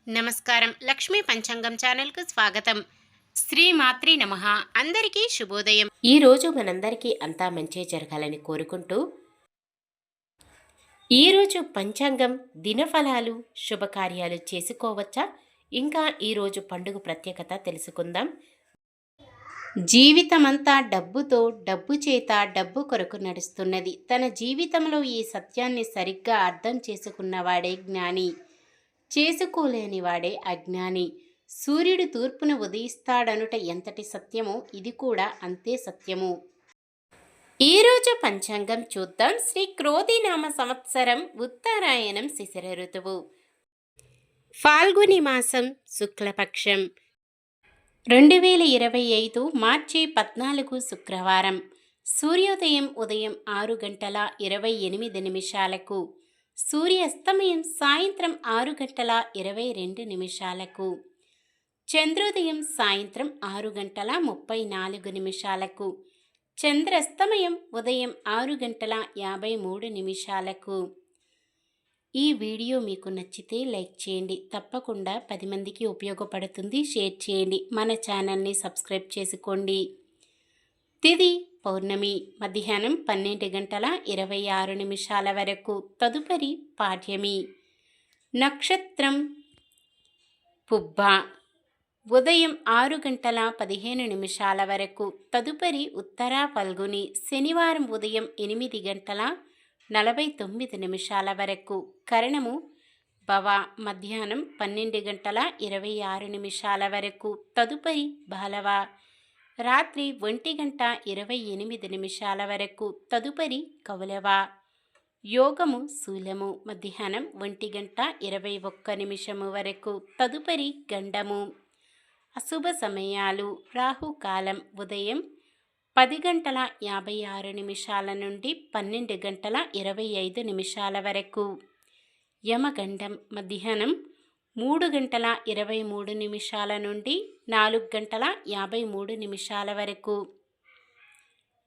నమస్కారం. లక్ష్మీ పంచాంగం ఛానల్‌కు స్వాగతం. శ్రీమాత్రే నమః. అందరికీ శుభోదయం. ఈ రోజు మనందరికీ అంతా మంచే జరగాలని కోరుకుంటూ ఈరోజు పంచాంగం దినఫలాలు శుభకార్యాలు చేసుకోవచ్చా, ఇంకా ఈరోజు పండుగ ప్రత్యేకత తెలుసుకుందాం. జీవితమంతా డబ్బుతో, డబ్బు చేత, డబ్బు కొరకు నడుస్తున్నది. తన జీవితంలో ఈ సత్యాన్ని సరిగ్గా అర్థం చేసుకున్నవాడే జ్ఞాని, చేసుకోలేని వాడే అజ్ఞాని. సూర్యుడు తూర్పున ఉదయిస్తాడనుట ఎంతటి సత్యమో ఇది కూడా అంతే సత్యము. ఈరోజు పంచాంగం చూద్దాం. శ్రీ క్రోధినామ సంవత్సరం, ఉత్తరాయణం, శిశిర ఋతువు, ఫాల్గుని మాసం, శుక్లపక్షం, 2025 మార్చి 14 శుక్రవారం. సూర్యోదయం ఉదయం 6:28 సూర్యాస్తమయం సాయంత్రం 6:22 చంద్రోదయం సాయంత్రం 6:34 చంద్రాస్తమయం ఉదయం 6:53 ఈ వీడియో మీకు నచ్చితే లైక్ చేయండి, తప్పకుండా 10 మందికి ఉపయోగపడుతుంది. షేర్ చేయండి, మన ఛానల్ని సబ్స్క్రైబ్ చేసుకోండి. తిథి పౌర్ణమి, మధ్యాహ్నం 12:26 వరకు. తదుపరి పాడ్యమి. నక్షత్రం పుబ్బ, ఉదయం 6:15 వరకు. తదుపరి ఉత్తరా ఫల్గుని. శనివారం ఉదయం 8:49 వరకు. కరణము భవ, మధ్యాహ్నం 12:26 వరకు. తదుపరి బాలవ, రాత్రి 1:28 వరకు. తదుపరి కౌలవ. యోగము శూలము, మధ్యాహ్నం 1:21 వరకు. తదుపరి గండము. అశుభ సమయాలు. రాహుకాలం ఉదయం 10:56 నుండి 12:25 వరకు. యమగండం మధ్యాహ్నం 3:23 నుండి 4:53 వరకు.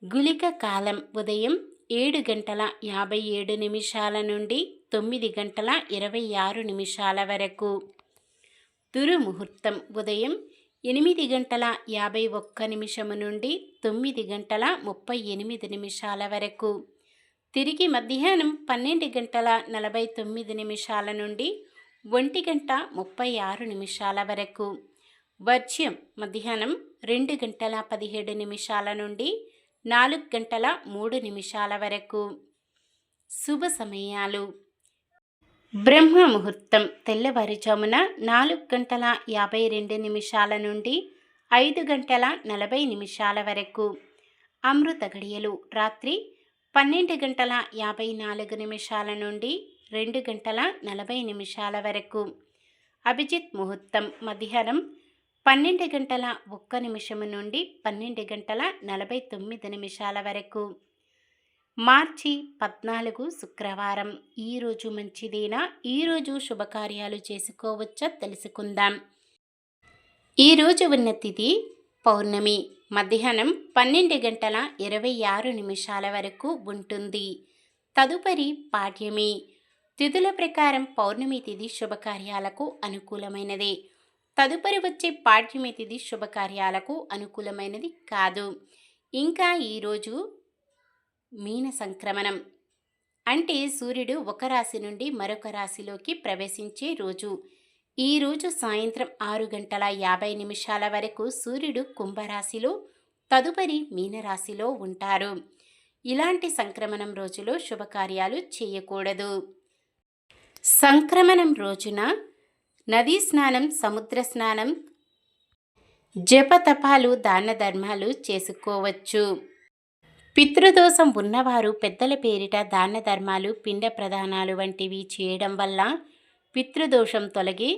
గుళిక కాలం ఉదయం 7:57 నుండి 9:26 వరకు. దుర్ముహూర్తం ఉదయం 8:51 నుండి 9:38 వరకు. తిరిగి మధ్యాహ్నం 12:49 నుండి 1:36 వరకు. వర్జ్యం మధ్యాహ్నం 2:17 నుండి 4:03 వరకు. శుభ సమయాలు. బ్రహ్మ ముహూర్తం తెల్లవారుజామున 4:52 నుండి 5:40 వరకు. అమృత గడియలు రాత్రి 12:54 నుండి 2:40 వరకు. అభిజిత్ ముహూర్తం మధ్యాహ్నం 12:01 నుండి 12:49 వరకు. మార్చి 14 శుక్రవారం. ఈరోజు మంచిదేనా? ఈరోజు శుభకార్యాలు చేసుకోవచ్చా తెలుసుకుందాం. ఈరోజు ఉన్న తిథి పౌర్ణమి, మధ్యాహ్నం 12:26 వరకు ఉంటుంది. తదుపరి పాడ్యమి. తిథుల ప్రకారం పౌర్ణమి తిథి శుభకార్యాలకు అనుకూలమైనదే. తదుపరి వచ్చే పాడ్యమి తిథి శుభకార్యాలకు అనుకూలమైనది కాదు. ఇంకా ఈరోజు మీన సంక్రమణం అంటే సూర్యుడు ఒక రాశి నుండి మరొక రాశిలోకి ప్రవేశించే రోజు. ఈరోజు సాయంత్రం 6:50 వరకు సూర్యుడు కుంభరాశిలో, తదుపరి మీనరాశిలో ఉంటారు. ఇలాంటి సంక్రమణం రోజులో శుభకార్యాలు చేయకూడదు. సంక్రమణం రోజున నదీ స్నానం, సముద్ర స్నానం, జపతపాలు, దాన ధర్మాలు చేసుకోవచ్చు. పితృదోషం ఉన్నవారు పెద్దల పేరిట దాన ధర్మాలు, పిండ ప్రదానాలు వంటివి చేయడం వల్ల పితృదోషం తొలగి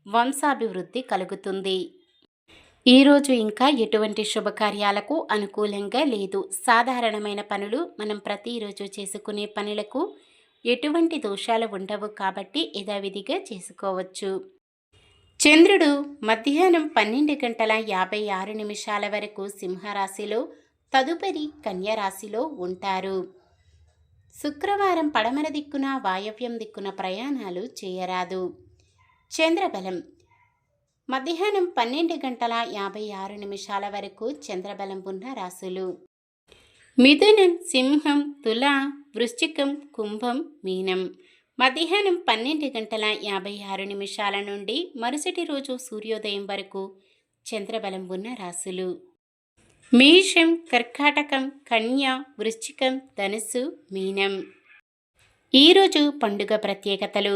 వంశాభివృద్ధి కలుగుతుంది. ఈరోజు ఇంకా ఎటువంటి శుభకార్యాలకు అనుకూలంగా లేదు. సాధారణమైన పనులు, మనం ప్రతిరోజు చేసుకునే పనులకు ఎటువంటి దోషాలు ఉండవు కాబట్టి యథావిధిగా చేసుకోవచ్చు. చంద్రుడు మధ్యాహ్నం 12:56 వరకు సింహరాశిలో, తదుపరి కన్యరాశిలో ఉంటారు. శుక్రవారం పడమర దిక్కున, వాయవ్యం దిక్కున ప్రయాణాలు చేయరాదు. చంద్రబలం మధ్యాహ్నం 12 గంటల 56 నిమిషాల వరకు చంద్రబలం ఉన్న రాశులు: మిథునం, సింహం, తుల, వృశ్చికం, కుంభం, మీనం. మధ్యాహ్నం 12 గంటల 56 నిమిషాల నుండి మరుసటి రోజు సూర్యోదయం వరకు చంద్రబలం ఉన్న రాశులు: మేషం, కర్కాటకం, కన్య, వృశ్చికం, ధనుస్సు, మీనం. ఈరోజు పండుగ ప్రత్యేకతలు: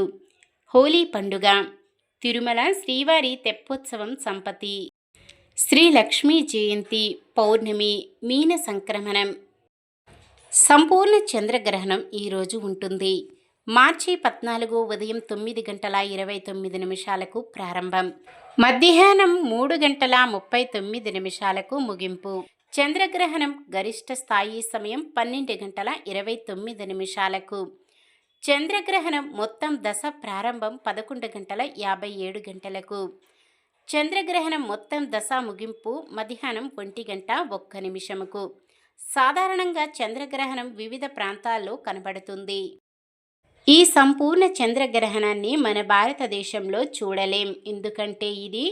హోలీ పండుగ, తిరుమల శ్రీవారి తెప్పోత్సవం సంపతి, శ్రీ లక్ష్మీ జయంతి, పౌర్ణమి, మీన సంక్రమణం. సంపూర్ణ చంద్రగ్రహణం ఈరోజు ఉంటుంది. మార్చి 14 ఉదయం 9 గంటల 29 నిమిషాలకు ప్రారంభం. మధ్యాహ్నం 3 గంటల 39 నిమిషాలకు ముగింపు. చంద్రగ్రహణం గరిష్ట స్థాయి సమయం 12 గంటల 29 నిమిషాలకు. చంద్రగ్రహణం మొత్తం దశ ప్రారంభం 11 గంటల 57 గంటలకు. చంద్రగ్రహణం మొత్తం దశ ముగింపు మధ్యాహ్నం 1 గంట 1 నిమిషముకు. సాధారణంగా చంద్రగ్రహణం వివిధ ప్రాంతాల్లో కనబడుతుంది. ఈ సంపూర్ణ చంద్రగ్రహణాన్ని మన భారతదేశంలో చూడలేం, ఎందుకంటే ఇది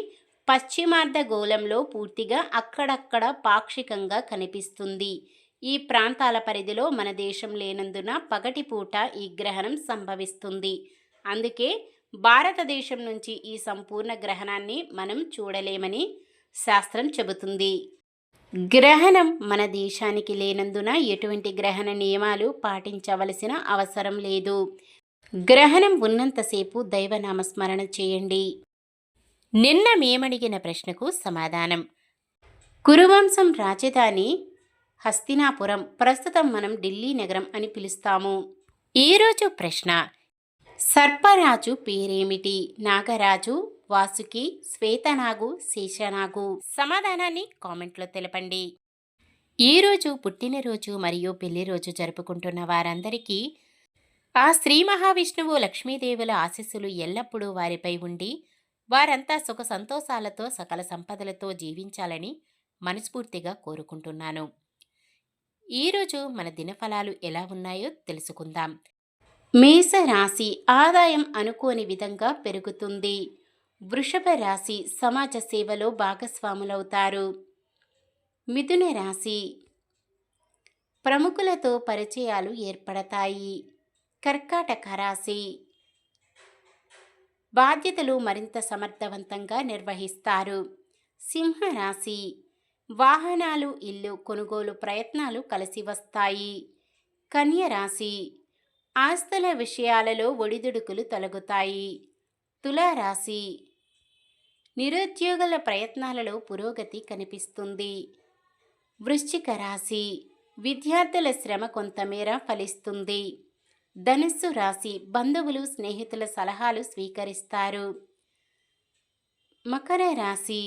పశ్చిమార్ధగోళంలో పూర్తిగా అక్కడక్కడ పాక్షికంగా కనిపిస్తుంది. ఈ ప్రాంతాల పరిధిలో మన దేశం లేనందున పగటిపూట ఈ గ్రహణం సంభవిస్తుంది. అందుకే భారతదేశం నుంచి ఈ సంపూర్ణ గ్రహణాన్ని మనం చూడలేమని శాస్త్రం చెబుతుంది. గ్రహణం మన దేశానికి లేనందున ఎటువంటి గ్రహణ నియమాలు పాటించవలసిన అవసరం లేదు. గ్రహణం ఉన్నంతసేపు దైవనామస్మరణ చేయండి. నిన్న మేమడిగిన ప్రశ్నకు సమాధానం: కురువంశం రాజధాని హస్తినాపురం, ప్రస్తుతం మనం ఢిల్లీ నగరం అని పిలుస్తాము. ఈరోజు ప్రశ్న: సర్పరాజు పేరేమిటి? నాగరాజు, వాసుకి, శ్వేతనాగు, శేషనాగు. సమాధానాన్ని కామెంట్లో తెలపండి. ఈరోజు పుట్టినరోజు మరియు పెళ్లి రోజు జరుపుకుంటున్న వారందరికీ ఆ శ్రీ మహావిష్ణువు లక్ష్మీదేవుల ఆశీస్సులు ఎల్లప్పుడూ వారిపై ఉండి వారంతా సుఖ సంతోషాలతో సకల సంపదలతో జీవించాలని మనస్ఫూర్తిగా కోరుకుంటున్నాను. ఈరోజు మన దినఫలాలు ఎలా ఉన్నాయో తెలుసుకుందాం. మేషరాశి ఆదాయం అనుకోని విధంగా పెరుగుతుంది. వృషభ రాశి సమాజ సేవలో భాగస్వాములవుతారు. మిథున రాశి ప్రముఖులతో పరిచయాలు ఏర్పడతాయి. కర్కాటక రాశి బాధ్యతలు మరింత సమర్థవంతంగా నిర్వహిస్తారు. సింహరాశి వాహనాలు, ఇల్లు కొనుగోలు ప్రయత్నాలు కలిసి వస్తాయి. కన్య రాశి ఆస్తుల విషయాలలో ఒడిదుడుకులు తొలగుతాయి. తులారాశి నిరుద్యోగుల ప్రయత్నాలలో పురోగతి కనిపిస్తుంది. వృశ్చిక రాశి విద్యార్థుల శ్రమ కొంతమేర ఫలిస్తుంది. ధనుస్సు రాశి బంధువులు, స్నేహితుల సలహాలు స్వీకరిస్తారు. మకర రాశి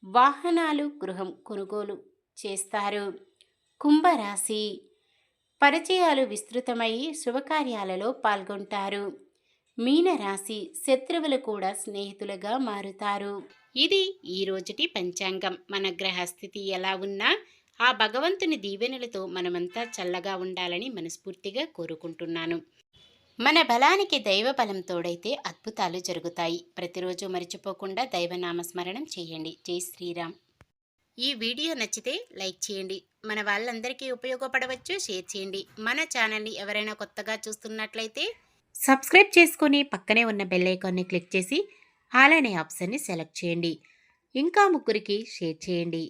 వాహనాలు, గృహం కొనుగోలు చేస్తారు. కుంభరాశి పరిచయాలు విస్తృతమై శుభకార్యాలలో పాల్గొంటారు. మీనరాశి శత్రువులు కూడా స్నేహితులుగా మారుతారు. ఇది ఈ రోజుటి పంచాంగం. మన గ్రహస్థితి ఎలా ఉన్నా ఆ భగవంతుని దీవెనలతో మనమంతా చల్లగా ఉండాలని మనస్ఫూర్తిగా కోరుకుంటున్నాను. మన బలానికి దైవ బలం తోడైతే అద్భుతాలు జరుగుతాయి. ప్రతిరోజు మర్చిపోకుండా దైవనామస్మరణం చేయండి. జై శ్రీరామ్. ఈ వీడియో నచ్చితే లైక్ చేయండి. మన వాళ్ళందరికీ ఉపయోగపడవచ్చు, షేర్ చేయండి. మన ఛానల్ని ఎవరైనా కొత్తగా చూస్తున్నట్లయితే సబ్స్క్రైబ్ చేసుకొని పక్కనే ఉన్న బెల్ ఐకాన్ని క్లిక్ చేసి ఆల్ అనే ఆప్షన్ని సెలెక్ట్ చేయండి. ఇంకా ముగ్గురికి షేర్ చేయండి.